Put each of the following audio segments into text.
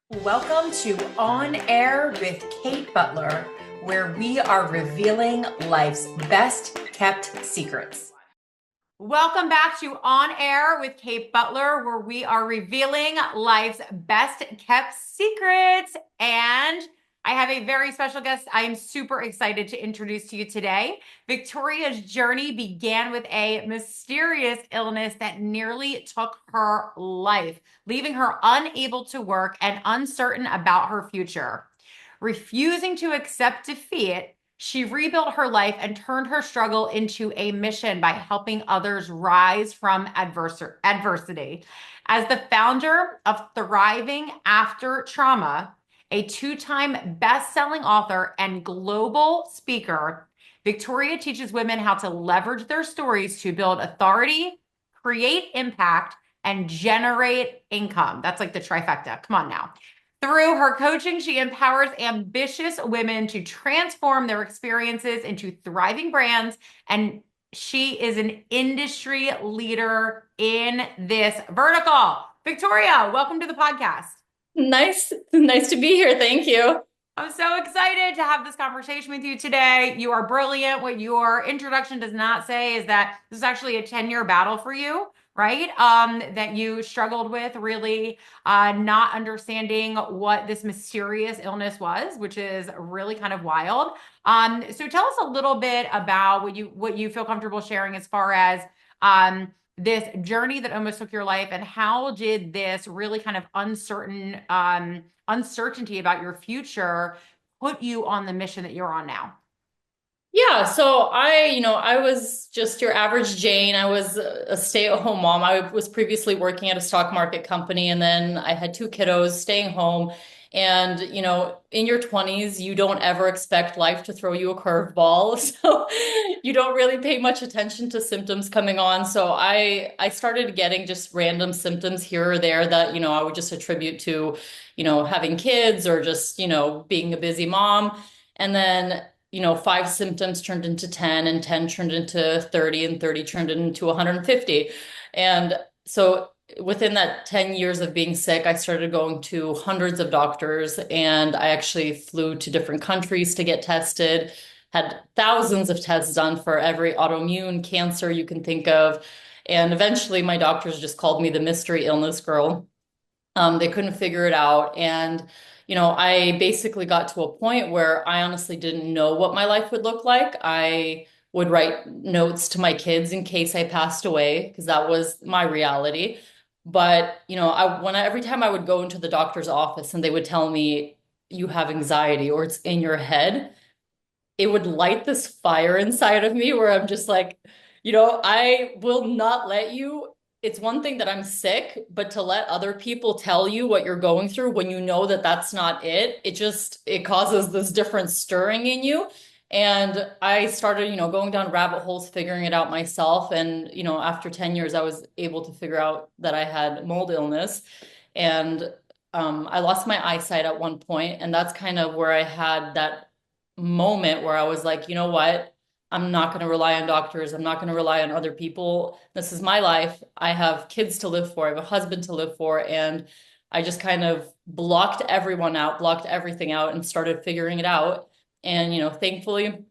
Welcome to On Air with Kate Butler, where we are revealing life's best kept secrets. Welcome back to On Air with Kate Butler, where we are revealing life's best kept secrets. And I have a very special guest I am super excited to introduce to you today. Viktoriya's journey began with a mysterious illness that nearly took her life, leaving her unable to work and uncertain about her future. Refusing to accept defeat, she rebuilt her life and turned her struggle into a mission by helping others rise from adversity. As the founder of Thriving After Trauma, a two-time best-selling author and global speaker, Viktoriya teaches women how to leverage their stories to build authority, create impact, and generate income. That's like the trifecta. Come on now. Through her coaching, she empowers ambitious women to transform their experiences into thriving brands, and she is an industry leader in this vertical. Viktoriya, welcome to the podcast. Nice to be here. Thank you. I'm so excited to have this conversation with you today. You are brilliant. What your introduction does not say is that this is actually a 10-year battle for you, right? That you struggled with really not understanding what this mysterious illness was, which is really kind of wild. So tell us a little bit about what you feel comfortable sharing as far as this journey that almost took your life, and how did this really kind of uncertainty about your future put you on the mission that you're on now? Yeah, so I was just your average Jane. I was a stay-at-home mom. I was previously working at a stock market company, and then I had two kiddos staying home. And, in your 20s, you don't ever expect life to throw you a curveball. So you don't really pay much attention to symptoms coming on. So I started getting just random symptoms here or there that, I would just attribute to, having kids or just, being a busy mom. And then five symptoms turned into 10, and 10 turned into 30, and 30 turned into 150. And so within that 10 years of being sick, I started going to hundreds of doctors, and I actually flew to different countries to get tested, had thousands of tests done for every autoimmune cancer you can think of. And eventually my doctors just called me the mystery illness girl. They couldn't figure it out. And I basically got to a point where I honestly didn't know what my life would look like. I would write notes to my kids in case I passed away, because that was my reality. But, every time I would go into the doctor's office and they would tell me you have anxiety or it's in your head, it would light this fire inside of me where I'm just like, I will not let you. It's one thing that I'm sick, but to let other people tell you what you're going through when you know that that's not it, it causes this different stirring in you. And I started, going down rabbit holes, figuring it out myself. And, after 10 years, I was able to figure out that I had mold illness. And I lost my eyesight at one point, and that's kind of where I had that moment where I was like, you know what? I'm not going to rely on doctors. I'm not going to rely on other people. This is my life. I have kids to live for. I have a husband to live for. And I just kind of blocked everyone out, blocked everything out, and started figuring it out. And, thankfully,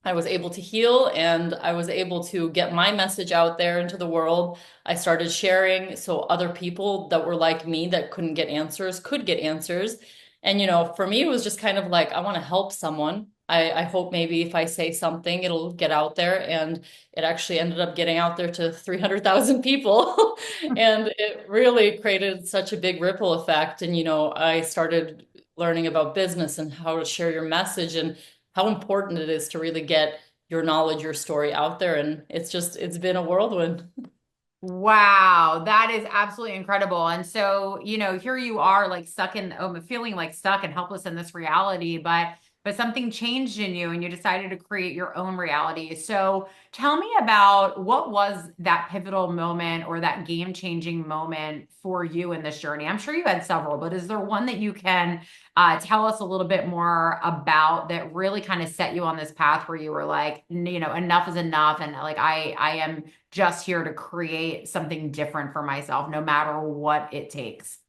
I was able to heal, and I was able to get my message out there into the world. I started sharing so other people that were like me that couldn't get answers could get answers. And, for me, it was just kind of like, I want to help someone. I hope maybe if I say something, it'll get out there. And it actually ended up getting out there to 300,000 people. And it really created such a big ripple effect. And, I started learning about business and how to share your message and how important it is to really get your knowledge, your story out there. And it's been a whirlwind. Wow, that is absolutely incredible. And so, here you are like stuck in, feeling like stuck and helpless in this reality, but something changed in you and you decided to create your own reality. So tell me about, what was that pivotal moment or that game-changing moment for you in this journey? I'm sure you had several, but is there one that you can tell us a little bit more about that really kind of set you on this path where you were like, enough is enough, and like I am just here to create something different for myself, no matter what it takes?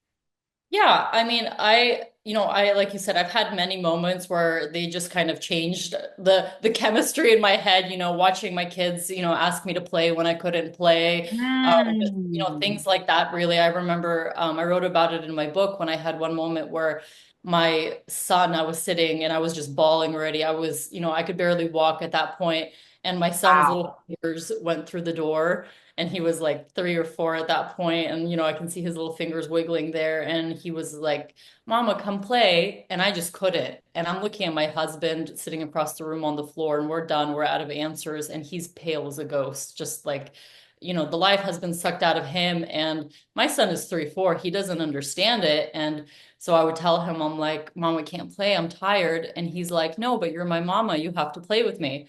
Yeah, I mean, I like you said, I've had many moments where they just kind of changed the chemistry in my head, watching my kids, ask me to play when I couldn't play. Just, Mm. things like that really. I remember I wrote about it in my book when I had one moment where my son, I was sitting and I was just bawling already. I could barely walk at that point, and my son's Wow. little fingers went through the door. And he was like 3 or 4 at that point, and I can see his little fingers wiggling there. And he was like, "Mama, come play." And I just couldn't. And I'm looking at my husband sitting across the room on the floor, and we're done. We're out of answers, and he's pale as a ghost, just like, the life has been sucked out of him. And my son is 3, 4. He doesn't understand it. And so I would tell him, I'm like, "Mom, I can't play. I'm tired." And he's like, "No, but you're my mama. You have to play with me."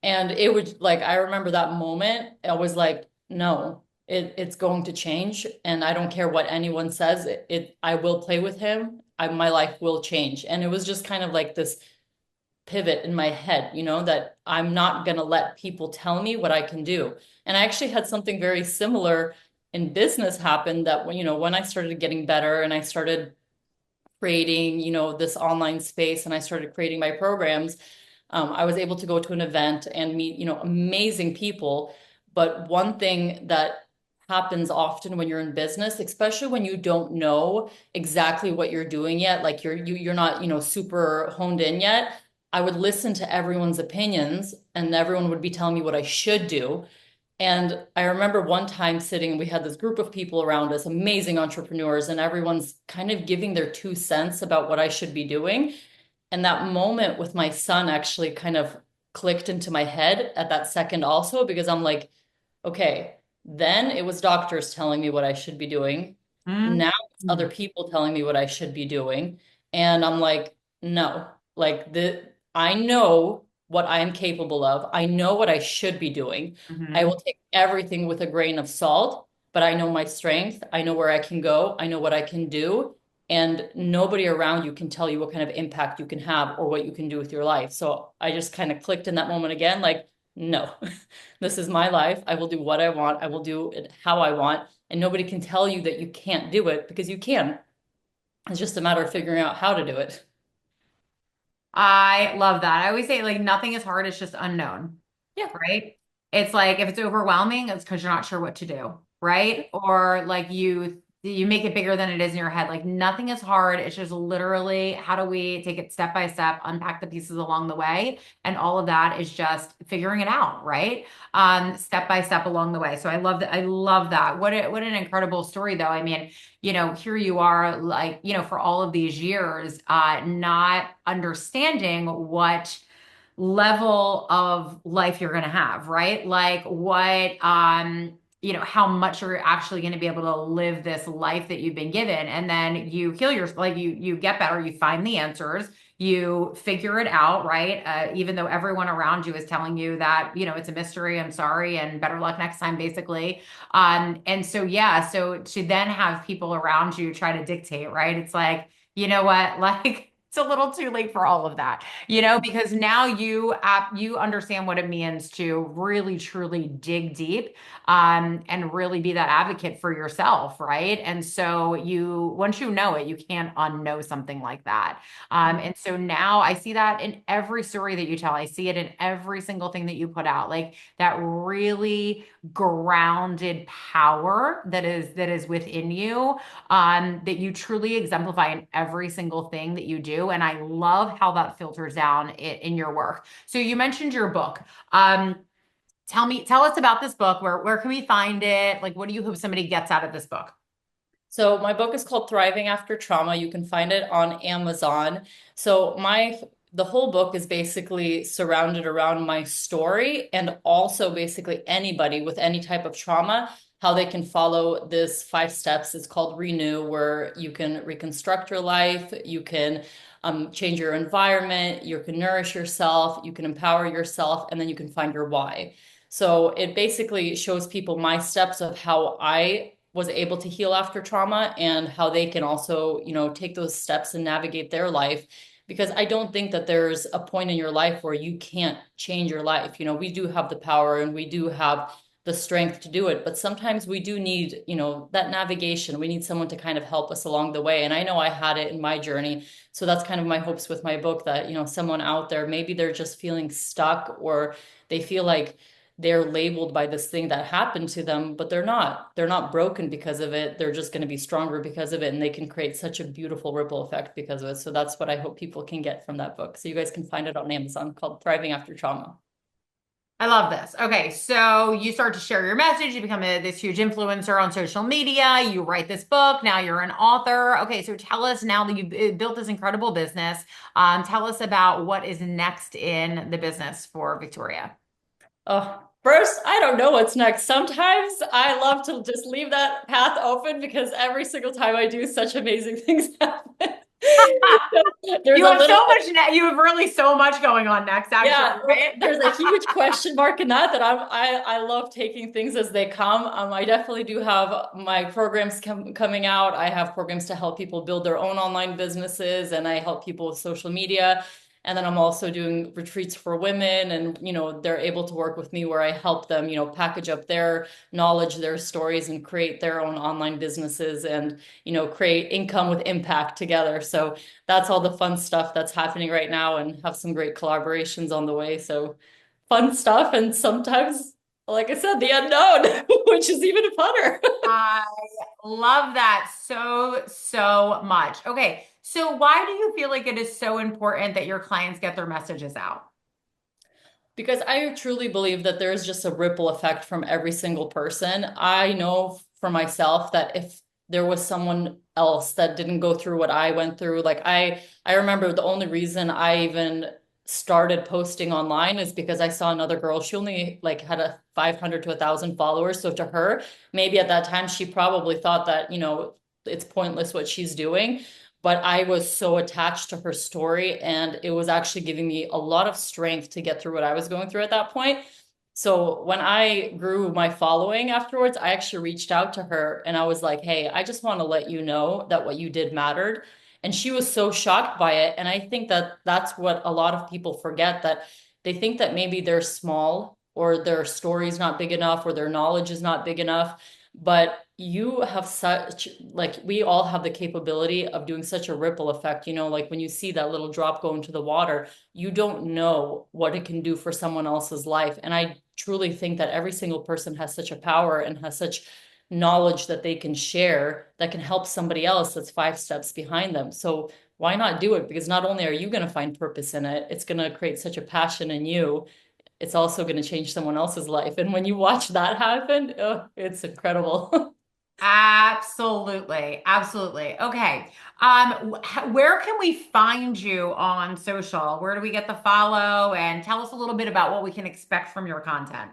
And it would like, I remember that moment. I was like, no, it's going to change. And I don't care what anyone says. I will play with him. My life will change. And it was just kind of like this pivot in my head, that I'm not going to let people tell me what I can do. And I actually had something very similar in business happen that when I started getting better and I started creating, this online space and I started creating my programs, I was able to go to an event and meet, amazing people. But one thing that happens often when you're in business, especially when you don't know exactly what you're doing yet, like you're not, super honed in yet. I would listen to everyone's opinions and everyone would be telling me what I should do. And I remember one time sitting, we had this group of people around us, amazing entrepreneurs, and everyone's kind of giving their 2 cents about what I should be doing. And that moment with my son actually kind of clicked into my head at that second also, because I'm like, okay, then it was doctors telling me what I should be doing. Mm. Now it's other people telling me what I should be doing. And I'm like, no, like I know what I am capable of. I know what I should be doing. I Mhm. will take everything with a grain of salt, but I know my strength. I know where I can go. I know what I can do. And nobody around you can tell you what kind of impact you can have or what you can do with your life. So I just kind of clicked in that moment again, like, no, this is my life. I will do what I want. I will do it how I want. And nobody can tell you that you can't do it because you can. It's just a matter of figuring out how to do it. I love that. I always say like nothing is hard, it's just unknown, Yeah. right? It's like if it's overwhelming, it's because you're not sure what to do, right? Or like you make it bigger than it is in your head. Like nothing is hard. It's just literally how do we take it step by step, unpack the pieces along the way, and all of that is just figuring it out, right? Step by step along the way. So I love that. I love that. What an incredible story, though. I mean, here you are, like, for all of these years, not understanding what level of life you're going to have, right? Like how much you're actually going to be able to live this life that you've been given. And then you heal your, like you get better, you find the answers, you figure it out, right? Even though everyone around you is telling you that, it's a mystery, I'm sorry, and better luck next time, basically. And so, yeah, so to then have people around you try to dictate, right? It's like, you know what, like, it's a little too late for all of that, because now you understand what it means to really truly dig deep, and really be that advocate for yourself, right? And so once you know it, you can't unknow something like that. And so now I see that in every story that you tell. I see it in every single thing that you put out, like that really grounded power that is within you, that you truly exemplify in every single thing that you do. And I love how that filters down in your work. So you mentioned your book. Tell us about this book. Where can we find it? Like, what do you hope somebody gets out of this book? So my book is called Thriving After Trauma. You can find it on Amazon. So the whole book is basically surrounded around my story and also basically anybody with any type of trauma, how they can follow this 5 steps. It's called Renew, where you can reconstruct your life, you can change your environment, you can nourish yourself, you can empower yourself, and then you can find your why. So it basically shows people my steps of how I was able to heal after trauma and how they can also, take those steps and navigate their life. Because I don't think that there's a point in your life where you can't change your life. We do have the power and we do have the strength to do it. But sometimes we do need, that navigation. We need someone to kind of help us along the way. And I know I had it in my journey. So that's kind of my hopes with my book that, someone out there, maybe they're just feeling stuck or they feel like they're labeled by this thing that happened to them, but they're not. They're not broken because of it. They're just going to be stronger because of it. And they can create such a beautiful ripple effect because of it. So that's what I hope people can get from that book. So you guys can find it on Amazon, called Thriving After Trauma. I love this. Okay, so you start to share your message, you become this huge influencer on social media, you write this book, now you're an author. Okay, so tell us, now that you've built this incredible business, tell us about what is next in the business for Viktoriya. Oh, first, I don't know what's next. Sometimes I love to just leave that path open because every single time I do, such amazing things happen. So there's You a have little so much, you have really so much going on next, actually, Yeah, right? there's a huge question mark in that I love taking things as they come. I definitely do have my programs coming out. I have programs to help people build their own online businesses, and I help people with social media. And then I'm also doing retreats for women, and they're able to work with me where I help them, package up their knowledge, their stories, and create their own online businesses and create income with impact together. So that's all the fun stuff that's happening right now, and have some great collaborations on the way. So fun stuff. And sometimes, like I said, the unknown, which is even funner. I love that so, so much. Okay, so why do you feel like it is so important that your clients get their messages out? Because I truly believe that there is just a ripple effect from every single person. I know for myself that if there was someone else that didn't go through what I went through, like I remember the only reason I even started posting online is because I saw another girl. She only like had a 500 to 1,000 followers. So to her, maybe at that time she probably thought that, it's pointless what she's doing. But I was so attached to her story, and it was actually giving me a lot of strength to get through what I was going through at that point. So when I grew my following afterwards, I actually reached out to her and I was like, hey, I just want to let you know that what you did mattered. And she was so shocked by it. And I think that that's what a lot of people forget, that they think that maybe they're small or their story's not big enough or their knowledge is not big enough. But you have such, like, we all have the capability of doing such a ripple effect. Like when you see that little drop go into the water, you don't know what it can do for someone else's life. And I truly think that every single person has such a power and has such knowledge that they can share that can help somebody else that's 5 steps behind them. So why not do it? Because not only are you going to find purpose in it, it's going to create such a passion in you. It's also going to change someone else's life. And when you watch that happen, oh, it's incredible. Absolutely. Absolutely. Okay. Where can we find you on social? Where do we get the follow? And tell us a little bit about what we can expect from your content.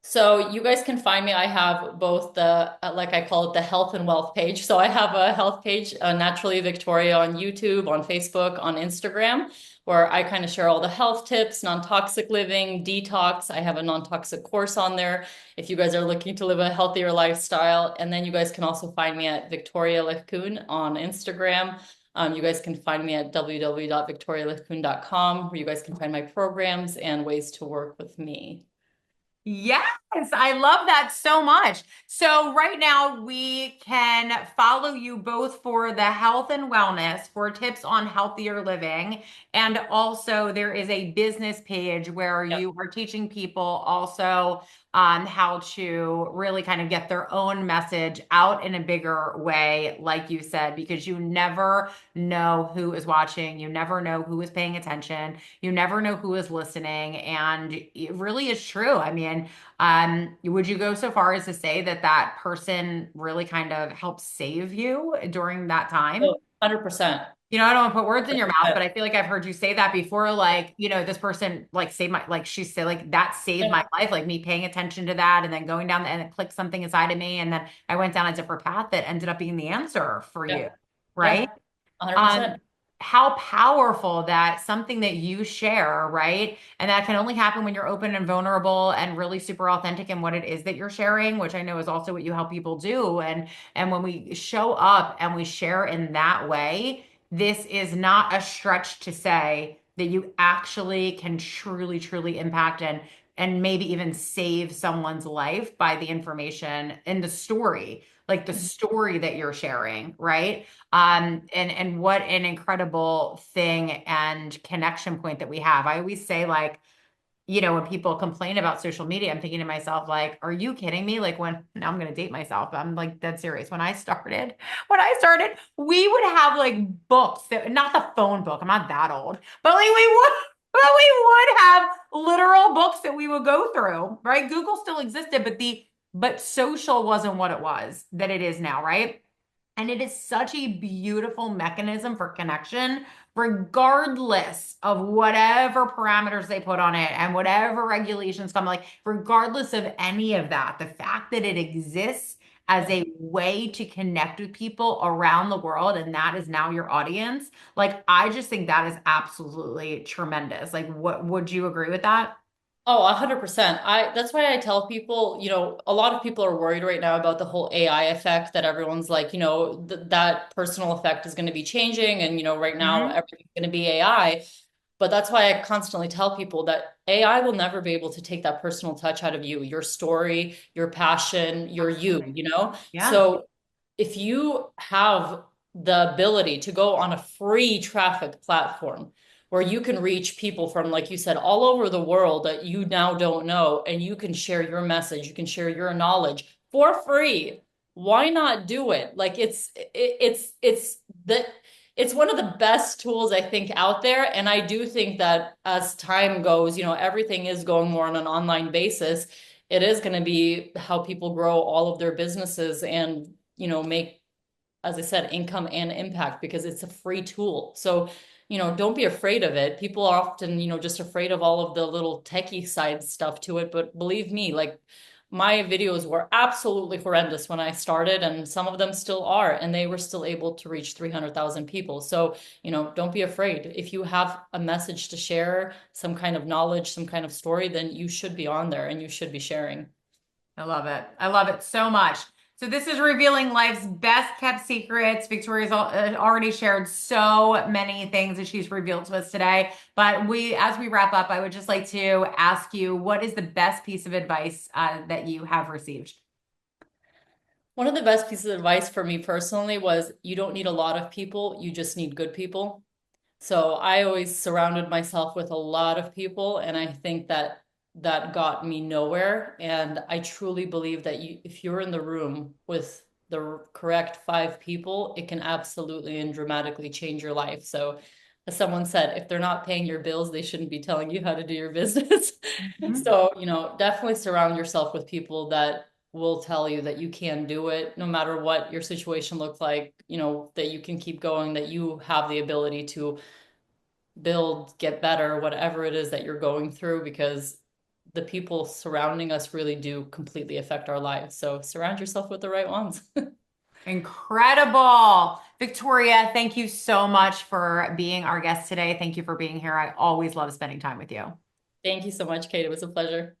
So you guys can find me. I have both the, like I call it, the health and wealth page. So I have a health page, Naturally Viktoriya, on YouTube, on Facebook, on Instagram, where I kind of share all the health tips, non-toxic living, detox. I have a non-toxic course on there if you guys are looking to live a healthier lifestyle. And then you guys can also find me at Viktorya Legkun on Instagram. You guys can find me at www.viktorialekun.com, where you guys can find my programs and ways to work with me. Yes, I love that so much. So right now we can follow you both for the health and wellness, for tips on healthier living. And also there is a business page where Yep. you are teaching people also on how to really kind of get their own message out in a bigger way, like you said, because you never know who is watching. You never know who is paying attention. You never know who is listening. And it really is true. I mean, would you go so far as to say that that person really kind of helped save you during that time? Oh, 100%. I don't want to put words in your mouth, 100%. but I feel like I've heard you say that before. Like, this person like saved my, like she said, like that saved Yeah. my life, like me paying attention to that and then going down and it clicked something inside of me. And then I went down a different path that ended up being the answer for Yeah. you. Yeah. Right. Um, 100%. how powerful that something that you share, right? And that can only happen when you're open and vulnerable and really super authentic in what it is that you're sharing, which I know is also what you help people do. And when we show up and we share in that way, this is not a stretch to say that you actually can truly, truly impact and and maybe even save someone's life by the information in the story, like the story that you're sharing, right? And what an incredible thing and connection point that we have. I always say, like, when people complain about social media, I'm thinking to myself, like, are you kidding me? Like, now I'm going to date myself. I'm like dead serious. When I started, we would have like books that, not the phone book. I'm not that old, but like we would have literal books that we would go through, right? Google still existed, but social wasn't what it was that it is now, right? And it is such a beautiful mechanism for connection, regardless of whatever parameters they put on it and whatever regulations come, like, regardless of any of that, the fact that it exists as a way to connect with people around the world, and that is now your audience. Like, I just think that is absolutely tremendous. Like, what would you agree with that? Oh, 100%. That's why I tell people, a lot of people are worried right now about the whole AI effect that everyone's like, that personal effect is going to be changing. And, right now Mhm. everything's going to be AI. But that's why I constantly tell people that AI will never be able to take that personal touch out of you, your story, your passion, your Absolutely. you. Yeah. So if you have the ability to go on a free traffic platform where you can reach people from, like you said, all over the world that you now don't know, and you can share your message, you can share your knowledge for free. Why not do it? Like it's one of the best tools I think out there. And I do think that as time goes, everything is going more on an online basis. It is going to be how people grow all of their businesses and, make, as I said, income and impact because it's a free tool. So, don't be afraid of it. People are often, just afraid of all of the little techie side stuff to it. But believe me, like my videos were absolutely horrendous when I started, and some of them still are, and they were still able to reach 300,000 people. So, don't be afraid. If you have a message to share, some kind of knowledge, some kind of story, then you should be on there and you should be sharing. I love it. I love it so much. So this is revealing life's best kept secrets. Victoria's already shared so many things that she's revealed to us today. But as we wrap up, I would just like to ask you, what is the best piece of advice that you have received? One of the best pieces of advice for me personally was you don't need a lot of people, you just need good people. So I always surrounded myself with a lot of people, and I think that that got me nowhere. And I truly believe that if you're in the room with the correct five people, it can absolutely and dramatically change your life. So, as someone said, if they're not paying your bills, they shouldn't be telling you how to do your business. Mhm. So, definitely surround yourself with people that will tell you that you can do it no matter what your situation looks like, that you can keep going, that you have the ability to build, get better, whatever it is that you're going through, because the people surrounding us really do completely affect our lives. So surround yourself with the right ones. Incredible. Victoria, thank you so much for being our guest today. Thank you for being here. I always love spending time with you. Thank you so much, Kate. It was a pleasure.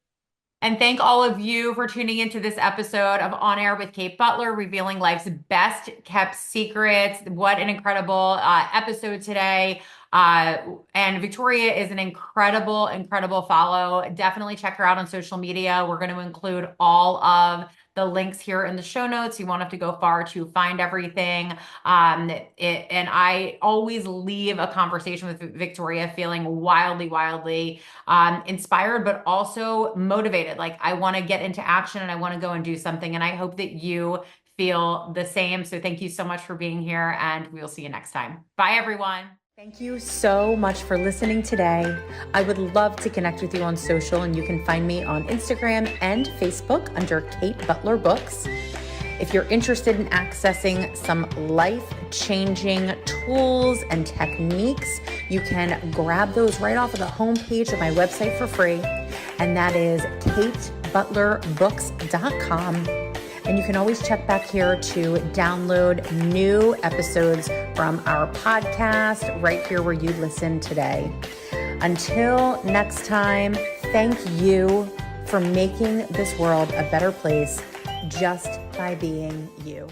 And thank all of you for tuning into this episode of On Air with Kate Butler, revealing life's best kept secrets. What an incredible episode today. And Victoria is an incredible, incredible follow. Definitely check her out on social media. We're going to include all of the links here in the show notes. You won't have to go far to find everything. And I always leave a conversation with Victoria feeling wildly, wildly inspired, but also motivated. Like, I want to get into action and I want to go and do something. And I hope that you feel the same. So thank you so much for being here, and we'll see you next time. Bye, everyone. Thank you so much for listening today. I would love to connect with you on social, and you can find me on Instagram and Facebook under Kate Butler Books. If you're interested in accessing some life-changing tools and techniques, you can grab those right off of the homepage of my website for free, and that is katebutlerbooks.com. And you can always check back here to download new episodes from our podcast right here where you listen today. Until next time, thank you for making this world a better place just by being you.